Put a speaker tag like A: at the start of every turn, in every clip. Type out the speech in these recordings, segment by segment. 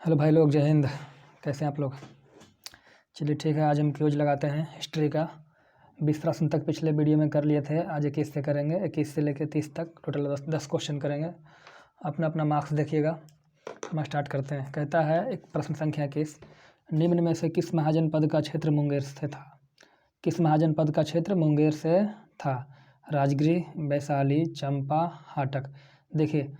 A: Hello भाई लोग, जय हिंद। कैसे हैं आप लोग? चलिए ठीक है, आज हम क्विज लगाते हैं हिस्ट्री का। 20 प्रश्न तक पिछले वीडियो में कर लिए थे, आज 21 से करेंगे। 21 से लेकर 30 तक टोटल 10 क्वेश्चन करेंगे। अपना अपना मार्क्स देखिएगा। हम स्टार्ट करते हैं। कहता है एक प्रश्न संख्या 21, निम्न में से किस महाजनपद का क्षेत्र मुंगेर से था? किस महाजनपद का क्षेत्र मुंगेर से था? राजगिरी, वैशाली, चंपा, हाटक। देखिए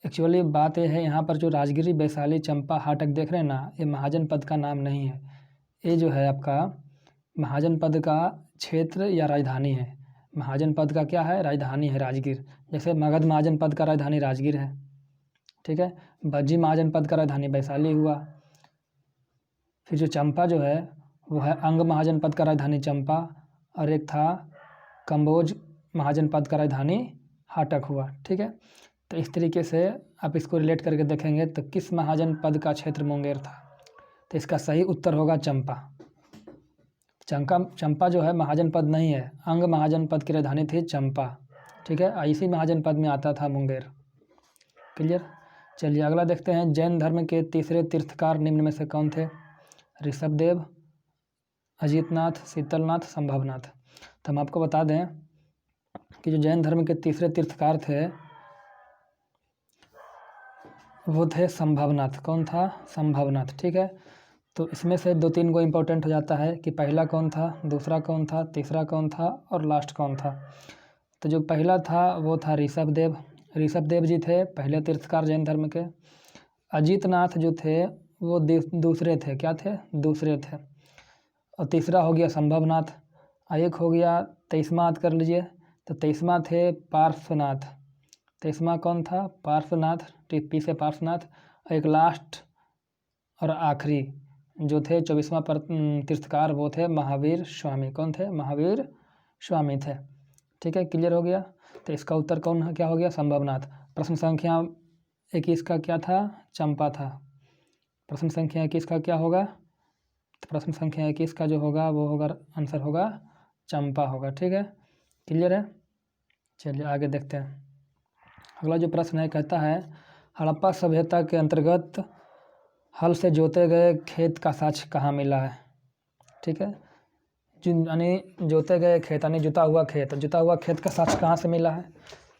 A: एक्चुअली बात यह है, यहाँ पर जो राजगिरी, वैशाली, चंपा, हाटक देख रहे हैं ना, ये महाजनपद का नाम नहीं है। ये जो है आपका महाजनपद का क्षेत्र या राजधानी है। महाजनपद का क्या है? राजधानी है राजगीर। जैसे मगध महाजनपद का राजधानी राजगीर है, ठीक है। बज्जी महाजनपद का राजधानी वैशाली हुआ। फिर जो चंपा जो है वो है अंग महाजनपद का राजधानी चंपा, और एक था कम्बोज महाजनपद का राजधानी हाटक हुआ, ठीक है। तो इस तरीके से आप इसको रिलेट करके देखेंगे तो किस महाजनपद का क्षेत्र मुंगेर था? तो इसका सही उत्तर होगा चंपा। चंपा जो है महाजनपद नहीं है, अंग महाजनपद की राजधानी थी चंपा, ठीक है। इसी महाजनपद में आता था मुंगेर। क्लियर? चलिए अगला देखते हैं। जैन धर्म के तीसरे तीर्थकार निम्न में से कौन थे? ऋषभदेव, अजितनाथ, शीतलनाथ, संभवनाथ। तो हम आपको बता दें कि जो जैन धर्म के तीसरे तीर्थकार थे वो थे संभवनाथ। कौन था? संभवनाथ, ठीक है। तो इसमें से 2-3 को इम्पोर्टेंट हो जाता है कि पहला कौन था, दूसरा कौन था, तीसरा कौन था और लास्ट कौन था। तो जो पहला था वो था ऋषभदेव। ऋषभदेव जी थे पहले तीर्थकार जैन धर्म के। अजितनाथ जो थे वो दूसरे थे। क्या थे? दूसरे थे। और तीसरा हो गया संभवनाथ। एक हो गया 23वां याद कर लीजिए, तो 23वां थे पार्श्वनाथ। 23वां कौन था? पार्श्वनाथ, टिप्पी से पार्श्वनाथ। एक लास्ट और आखिरी जो थे 24वां तीर्थकार वो थे महावीर स्वामी। कौन थे? महावीर स्वामी थे, ठीक है। क्लियर हो गया? तो इसका उत्तर कौन क्या हो गया? संभवनाथ। प्रश्न संख्या 21 का क्या था? चंपा था। प्रश्न संख्या 21 का क्या होगा? तो प्रश्न संख्या 21 का जो होगा वो होगा, आंसर होगा चंपा होगा, ठीक है। क्लियर है? चलिए आगे देखते हैं। अगला जो प्रश्न है कहता है हड़प्पा सभ्यता के अंतर्गत हल से जोते गए खेत का साक्ष्य कहाँ मिला है? ठीक है, यानी जोते गए खेत यानी जुता हुआ खेत का साक्ष्य कहाँ से मिला है?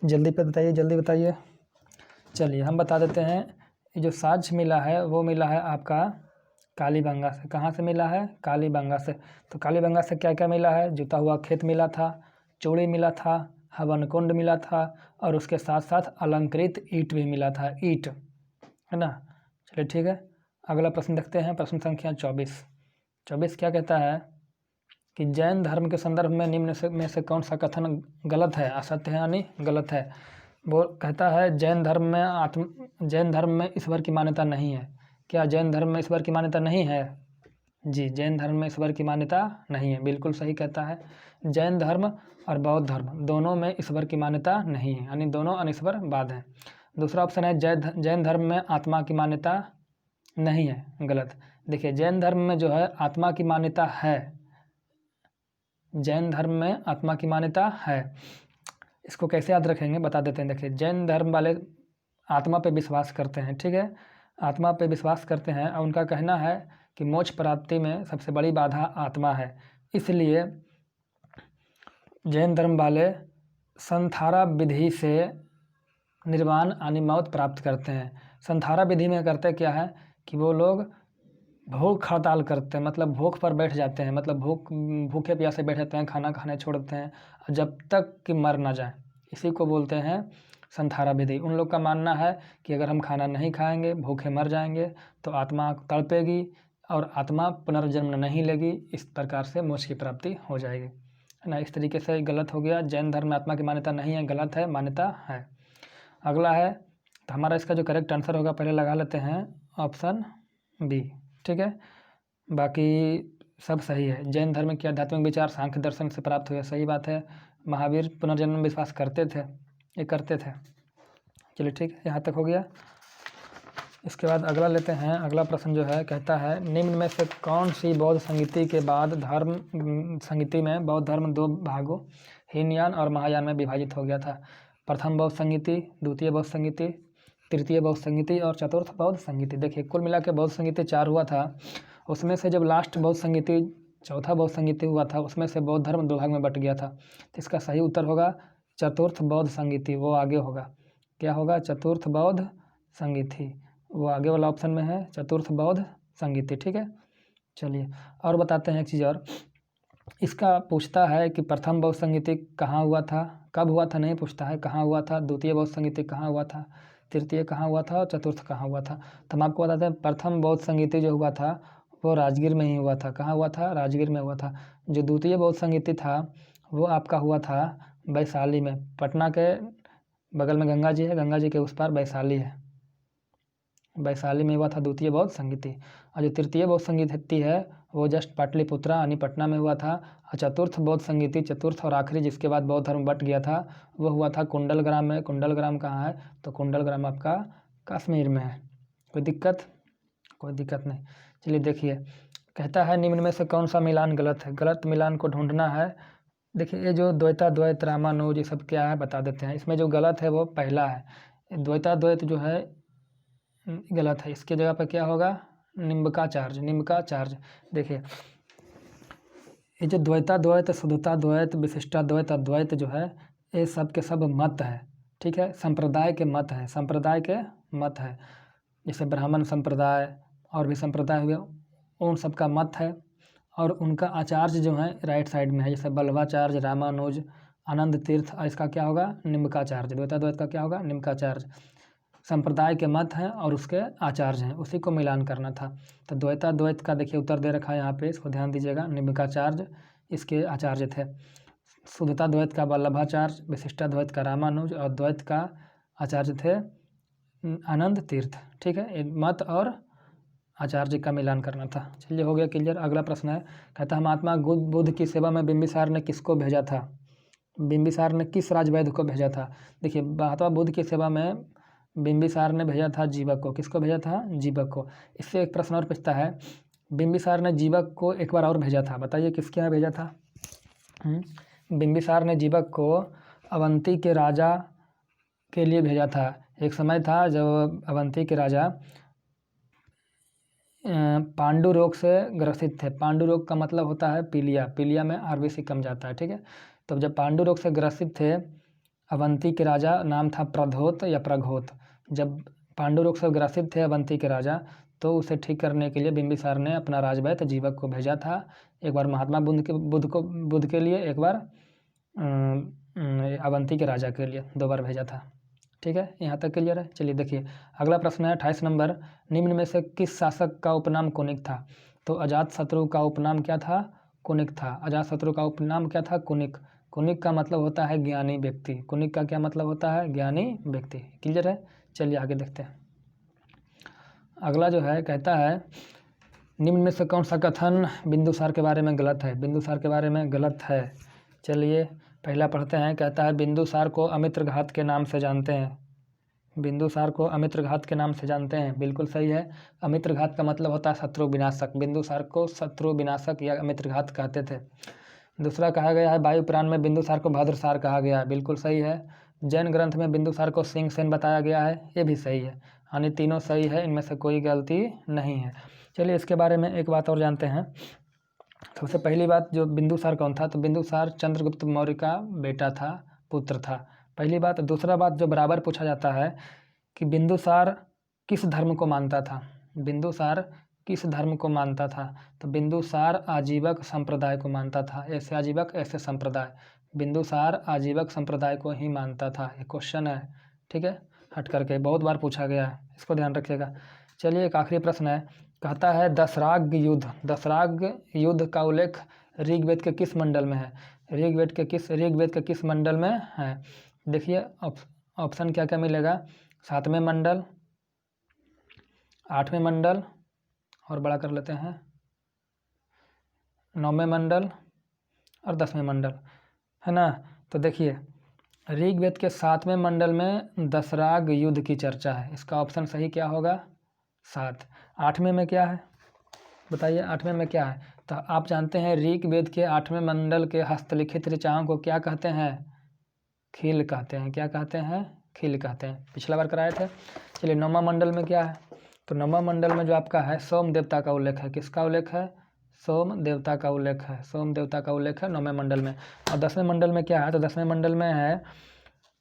A: जल्दी बताइए, जल्दी बताइए। चलिए हम बता देते हैं। ये जो साक्ष्य मिला है वो मिला है आपका कालीबंगा से। कहाँ से मिला है? कालीबंगा से। तो कालीबंगा से क्या क्या मिला है? जुता हुआ खेत मिला था, चूड़ी मिला था, हवन कुंड मिला था, और उसके साथ साथ अलंकृत ईंट भी मिला था। ईंट है ना। चलिए ठीक है, अगला प्रश्न देखते हैं। प्रश्न संख्या 24 क्या कहता है कि जैन धर्म के संदर्भ में निम्न में से कौन सा कथन गलत है, असत्य है यानी गलत है? वो कहता है जैन धर्म में ईश्वर की मान्यता नहीं है। क्या जैन धर्म में ईश्वर की मान्यता नहीं है? जी, जैन धर्म में ईश्वर की मान्यता नहीं है, बिल्कुल सही कहता है। जैन धर्म और बौद्ध धर्म दोनों में ईश्वर की मान्यता नहीं है, यानी दोनों अनिश्वरवाद हैं। दूसरा ऑप्शन है जैन धर्म में आत्मा की मान्यता नहीं है, गलत। देखिए जैन धर्म में जो है आत्मा की मान्यता है। जैन धर्म में आत्मा की मान्यता है। इसको कैसे याद रखेंगे बता देते हैं। देखिए जैन धर्म वाले आत्मा पे विश्वास करते हैं, ठीक है, आत्मा पे विश्वास करते हैं, और उनका कहना है कि मोक्ष प्राप्ति में सबसे बड़ी बाधा आत्मा है। इसलिए जैन धर्म वाले संथारा विधि से निर्वाण यानी मौत प्राप्त करते हैं। संथारा विधि में करते क्या है कि वो लोग भूख हड़ताल करते हैं, मतलब भूख पर बैठ जाते हैं, मतलब भूखे प्यासे बैठ जाते हैं, खाना खाने छोड़ते हैं जब तक कि मर ना जाए। इसी को बोलते हैं संथारा विधि। उन लोग का मानना है कि अगर हम खाना नहीं खाएंगे, भूखे मर जाएंगे तो आत्मा तड़पेगी और आत्मा पुनर्जन्म नहीं लेगी, इस प्रकार से मोक्ष की प्राप्ति हो जाएगी, है ना। इस तरीके से गलत हो गया। जैन धर्म में आत्मा की मान्यता नहीं है, गलत है, मान्यता है। अगला है, तो हमारा इसका जो करेक्ट आंसर होगा पहले लगा लेते हैं ऑप्शन बी, ठीक है। बाकी सब सही है। जैन धर्म के आध्यात्मिक विचार सांख्य दर्शन से प्राप्त हुए, सही बात है। महावीर पुनर्जन्म में विश्वास करते थे, ये करते थे। चलिए ठीक है, यहाँ तक हो गया। इसके बाद अगला लेते हैं। अगला प्रश्न जो है कहता है निम्न में से कौन सी बौद्ध संगीति के बाद संगीति में बौद्ध धर्म 2 भागों हीनयान और महायान में विभाजित हो गया था? प्रथम बौद्ध संगीति, द्वितीय बौद्ध संगीति, तृतीय बौद्ध संगीति और चतुर्थ बौद्ध संगीति। देखिए कुल मिला के बौद्ध संगीति 4 हुआ था, उसमें से जब लास्ट बौद्ध संगीति चौथा बौद्ध संगीति हुआ था उसमें से बौद्ध धर्म 2 भाग में बट गया था। तो इसका सही उत्तर होगा चतुर्थ बौद्ध संगीति, वो आगे होगा। क्या होगा? चतुर्थ बौद्ध संगीति, वो आगे वाला ऑप्शन में है, चतुर्थ बौद्ध संगीति। ठीक है, चलिए और बताते हैं एक चीज़ और। इसका पूछता है कि प्रथम बौद्ध संगीति कहाँ हुआ था, कब हुआ था नहीं पूछता है, कहाँ हुआ था, द्वितीय बौद्ध संगीति कहाँ हुआ था, तृतीय कहाँ हुआ था और चतुर्थ कहाँ हुआ था। तो हम आपको बताते हैं प्रथम बौद्ध संगीति जो हुआ था वो राजगीर में ही हुआ था। कहाँ हुआ था? राजगीर में हुआ था। जो द्वितीय बौद्ध संगीति था वो आपका हुआ था वैशाली में, पटना के बगल में गंगा जी है, गंगा जी के उस पार वैशाली है, वैशाली में हुआ था द्वितीय बौद्ध संगीति। और जो तृतीय बौद्ध संगीति है वो जस्ट पाटलिपुत्रा यानी पटना में हुआ था। और चतुर्थ बौद्ध संगीति, चतुर्थ और आखिरी जिसके बाद बौद्ध धर्म बट गया था, वो हुआ था कुंडलग्राम में। कुंडलग्राम कहाँ है? तो कुंडलग्राम आपका कश्मीर में है। कोई दिक्कत? कोई दिक्कत नहीं। चलिए देखिए, कहता है निम्न में से कौन सा मिलान गलत है? गलत मिलान को ढूंढना है। देखिए ये जो द्वैताद्वैत रामानुज ये सब क्या है बता देते हैं। इसमें जो गलत है वो पहला है, द्वैताद्वैत जो है गलत है। इसके जगह पर क्या होगा? निम्बकाचार्य, निम्बकाचार्य। देखिए ये जो द्वैताद्वैत, शुद्धताद्वैत, विशिष्टाद्वैत, अद्वैत जो है ये सब के सब मत है। ठीक है, संप्रदाय के मत है, संप्रदाय के मत है। जैसे ब्राह्मण संप्रदाय और भी संप्रदाय हुए, उन सब का मत है और उनका आचार्य जो है राइट साइड में है। जैसे बल्लभाचार्य, रामानुज, आनंद तीर्थ, इसका क्या होगा? निम्बकाचार्य। द्वैताद्वैत का क्या होगा? निम्बकाचार्य। संप्रदाय के मत हैं और उसके आचार्य हैं, उसी को मिलान करना था। तो द्वैताद्वैत का देखिए उत्तर दे रखा है यहाँ पे, इसको ध्यान दीजिएगा। निम्बकाचार्य इसके आचार्य थे। शुद्धताद्वैत का वल्लभाचार्य, विशिष्टाद्वैत का रामानुज और द्वैत का आचार्य थे आनंद तीर्थ। ठीक है, मत और आचार्य का मिलान करना था। चलिए हो गया क्लियर। अगला प्रश्न है, कहता है महात्मा बुद्ध की सेवा में बिंबिसार ने किसको भेजा था? बिंबिसार ने किस राजवैद्य को भेजा था? देखिए महात्मा बुद्ध की सेवा में बिंबिसार ने भेजा था जीवक को। किसको भेजा था? जीवक को। इससे एक प्रश्न और पूछता है, बिंबिसार ने जीवक को एक बार और भेजा था, बताइए किसके यहाँ भेजा था? बिंबिसार ने जीवक को अवंती के राजा के लिए भेजा था। एक समय था जब अवंती के राजा पांडु रोग से ग्रसित थे। पांडु रोग का मतलब होता है पीलिया, पीलिया में आरबीसी कम जाता है। ठीक है, तो जब पांडु रोग से ग्रसित थे अवंती के राजा, नाम था प्रधोत या प्रघोत। जब पांडु रोग से ग्रसित थे अवंती के राजा, तो उसे ठीक करने के लिए बिंबिसार ने अपना राजवैद्य जीवक को भेजा था। एक बार महात्मा बुद्ध के लिए, एक बार अवंती के राजा के लिए, 2 बार भेजा था। ठीक है, यहाँ तक क्लियर है। चलिए देखिए अगला प्रश्न है 28 नंबर, निम्न में से किस शासक का उपनाम कुनिक था? तो अजातशत्रु का उपनाम क्या था? कुनिक था। अजातशत्रु का उपनाम क्या था? कुनिक। कुनिक का मतलब होता है ज्ञानी व्यक्ति। कुनिक का क्या मतलब होता है? ज्ञानी व्यक्ति। क्लियर है। चलिए आगे देखते हैं। अगला जो है कहता है निम्न में से कौन सा कथन बिंदुसार के बारे में गलत है? बिंदुसार के बारे में गलत है। चलिए पहला पढ़ते हैं। कहता है बिंदुसार को अमित्रघात के नाम से जानते हैं। बिंदुसार को अमित्रघात के नाम से जानते हैं, बिल्कुल सही है। अमित्रघात का मतलब होता है शत्रु विनाशक। बिंदुसार को शत्रु विनाशक या अमित्रघात कहते थे। दूसरा कहा गया है वायु पुराण में बिंदुसार को भद्रसार कहा गया है, बिल्कुल सही है। जैन ग्रंथ में बिंदुसार को सिंहसेन बताया गया है, ये भी सही है। यानी तीनों सही है, इनमें से कोई गलती नहीं है। चलिए इसके बारे में एक बात और जानते हैं। सबसे पहली बात, जो बिंदुसार कौन था? तो बिंदुसार चंद्रगुप्त मौर्य का बेटा था, पुत्र था, पहली बात। दूसरा बात जो बराबर पूछा जाता है कि बिंदुसार किस धर्म को मानता था? बिंदुसार किस धर्म को मानता था? तो बिंदुसार आजीवक संप्रदाय को मानता था। ऐसे आजीवक ऐसे संप्रदाय, बिंदुसार आजीवक संप्रदाय को ही मानता था। ये क्वेश्चन है, ठीक है, हट करके बहुत बार पूछा गया है, इसको ध्यान रखिएगा। चलिए एक आखिरी प्रश्न है, कहता है दशराग युद्ध, दशराग युद्ध का उल्लेख ऋग्वेद के किस मंडल में है? ऋग्वेद के किस मंडल में है? देखिए ऑप्शन क्या क्या मिलेगा? 7वें मंडल, 8वें मंडल और बड़ा कर लेते हैं 9वें मंडल और 10वें मंडल, है ना। तो देखिए ऋग्वेद के 7वें मंडल में दशराग युद्ध की चर्चा है, इसका ऑप्शन सही क्या होगा? 7। 8वें में क्या है बताइए? 8वें में क्या है? तो आप जानते हैं ऋग्वेद के 8वें मंडल के हस्तलिखित ऋचाओं को क्या कहते हैं? खील कहते हैं। क्या कहते हैं? खील कहते हैं, पिछला बार कराए थे। चलिए नौवां मंडल में क्या है, तो नौवां मंडल में जो आपका है सोम देवता का उल्लेख है। किसका उल्लेख है? सोम देवता का उल्लेख है। सोम देवता का उल्लेख है नौवें मंडल में। और 10वें मंडल में क्या है, तो 10वें मंडल में है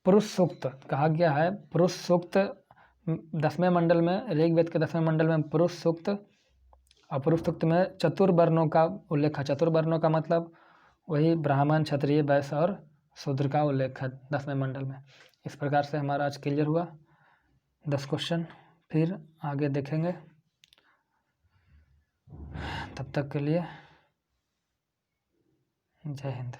A: पुरुष सूक्त। कहा गया है पुरुष सूक्त 10वें मंडल में, ऋग्वेद के 10वें मंडल में पुरुष सूक्त, और पुरुष सूक्त में चतुर्वर्णों का उल्लेख है। चतुर्वर्णों का मतलब वही ब्राह्मण, क्षत्रिय, वैश्य और शूद्र का उल्लेख है 10वें मंडल में। इस प्रकार से हमारा आज क्लियर हुआ 10 क्वेश्चन, फिर आगे देखेंगे। तब तक के लिए जय हिंद।